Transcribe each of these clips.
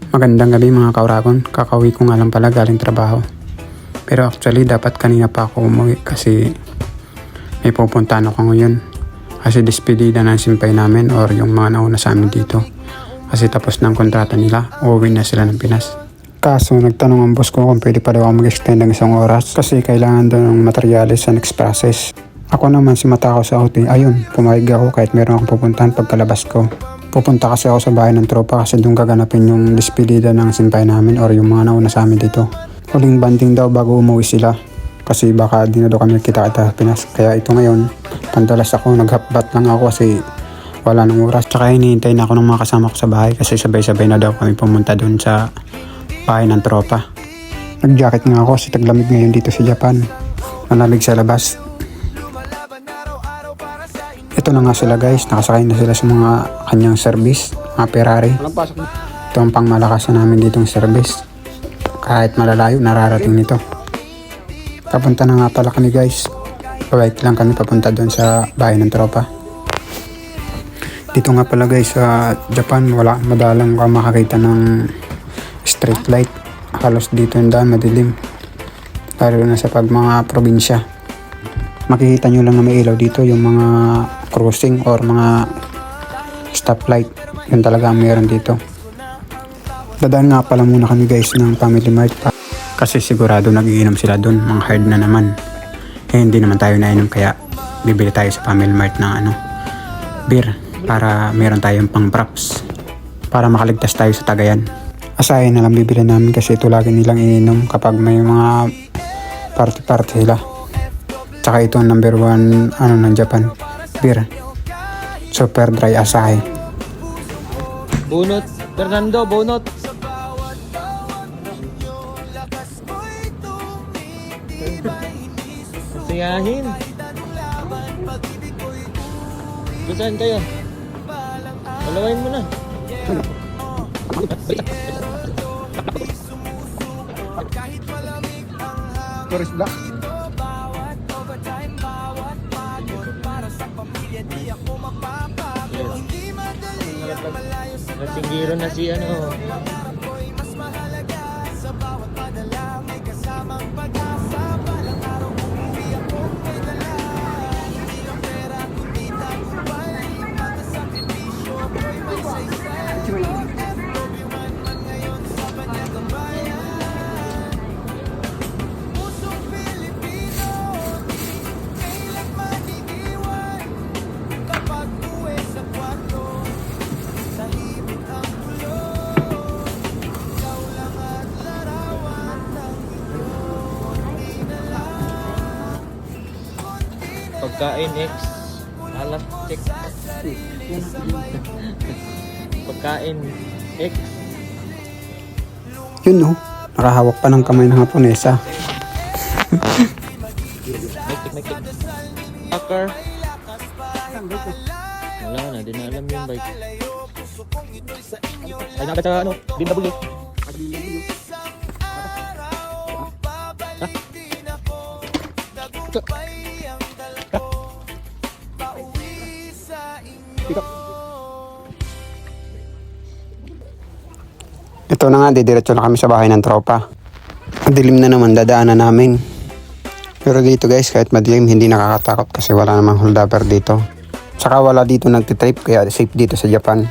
Magandang gabi mga kauragon, kakauwi ko nga lang pala galing trabaho. Pero actually dapat kanina pa ako umuwi kasi may pupuntahan ako ngayon. Kasi despedida ng simpay namin or yung mga nauna sa amin dito. Kasi tapos ng kontrata nila, uuwi na sila ng Pinas. Kaso nagtanong ang boss ko kung pwede pa daw ako mag-extend ng isang oras kasi kailangan daw ng materyales sa next process. Ako naman si matakaw sa OT, ayun, pumayag ako kahit meron akong pupuntahan pagkalabas ko. Pupunta kasi ako sa bahay ng tropa kasi doon gaganapin yung despedida ng simpay namin or yung mga nauna sa amin dito. Huling banding daw bago umuwi sila kasi baka di na daw kami kita-kita sa Pinas. Kaya ito ngayon, pandalas ako, naghapat lang ako kasi wala nang oras. Tsaka hinihintay na ako ng mga kasama ko sa bahay kasi sabay-sabay na daw kami pumunta doon sa bahay ng tropa. Nag-jacket nga ako kasi taglamig ngayon dito sa Japan. Malamig sa labas. Ito na nga sila guys, nakasakay na sila sa mga kanyang service, mga Ferrari. Ito ang pangmalakas na namin ditong service. Kahit malalayo, nararating nito. Papunta na nga pala kami guys. Bike lang kami papunta doon sa bahay ng tropa. Dito nga pala guys sa Japan, wala madalang ka makakita ng street light. Halos dito yung daan madilim. Lalo na sa pag mga probinsya. Makikita nyo lang na may ilaw dito yung mga crossing or mga stoplight. Yun talaga ang meron dito. Dadaan nga pala muna kami guys ng Family Mart kasi sigurado nagiinom sila doon, mga hard na naman. Eh hindi naman tayo nainom kaya bibili tayo sa Family Mart ng beer para meron tayong pang props para makaligtas tayo sa tagayan. Asahin na lang bibili namin kasi ito lagi nilang ininom kapag may mga party sila. Tsaka ito ang number 1 ng Japan, beer. Super dry Asahi. Bunot, Fernando, bunot. Sayahin. Saan kayo? Palawain mo na. Tourist black. Nasinggiro na si Pagkain X alat check. Pagkain X. Yun no, nakahawak pa ng kamay ng Haponesa. Make Hacker. Wala na, di na alam yung bike. Ay nakita sa BMW. Ito na nga, didiretso na kami sa bahay ng tropa. Madilim na naman, dadaanan namin. Pero dito guys, kahit madilim, hindi nakakatakot kasi wala namang holdapper dito. Saka wala dito nagtitrip, kaya safe dito sa Japan.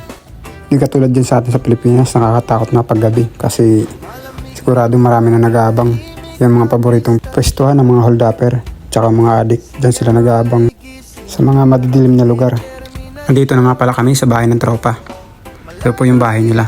Hindi katulad din sa atin sa Pilipinas, nakakatakot na paggabi kasi sigurado marami na nag-aabang. Yung mga paboritong pwestuhan ng mga holdapper, tsaka mga adik, dyan sila nag-aabang sa mga madidilim na lugar. Nandito na nga pala kami sa bahay ng tropa. Ito po yung bahay nila.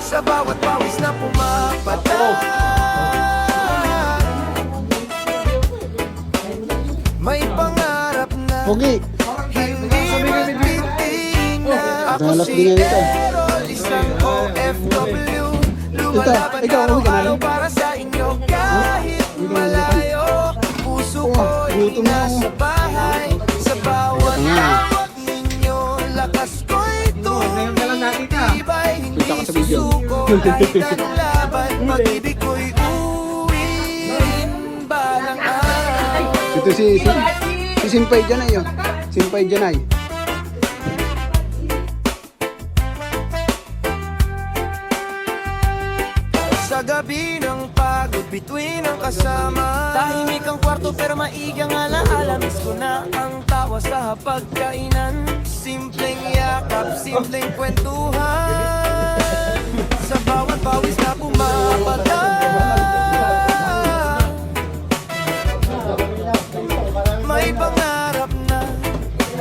Sa bawat pawis na pumapata, may pangarap na Pogi! hindi matitingnan. Ako si Errol, isang OFW. Lumalaban araw-araw para sa inyo kahit malayo. Puso ko'y nasa bahay. Sa bawat hawak ninyo, lakas ko'y tumibay. Hindi susuko kahit ang laban. Pag-ibig ko'y uwin ba? Ito si Simpay Janay, oh. Simpay Janay. Sa gabi ng pagod, bituin ang kasama. Tahimik ang kwarto pero maigang alaala. Miss ko na ang tawa sa hapagkainan. Simpleng yakap, simpleng kwentuhan. Sa bawat pawis na pumapata. May pangarap na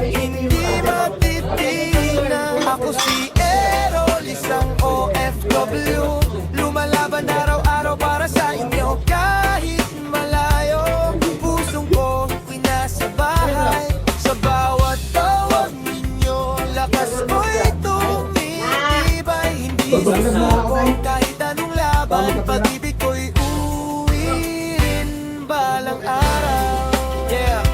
hindi matitignan. Ako si Errol, isang OFW. Lumalaban araw-araw para sa inyo. Kahit malayo, pusong ko ko'y nasa bahay. Sa bawat tawag ninyo, lakas ko'y tumitibay. Hindi susuko kahit anong laban. Pag-ibig ko'y uwiin balang araw. Yeah,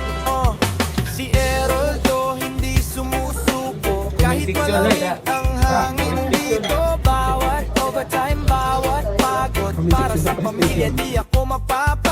si Errol to hindi sumusuko. Kahit malamig ang hangin dito. Bawat overtime, bawat pagod para sa pamilya, di ako mapapa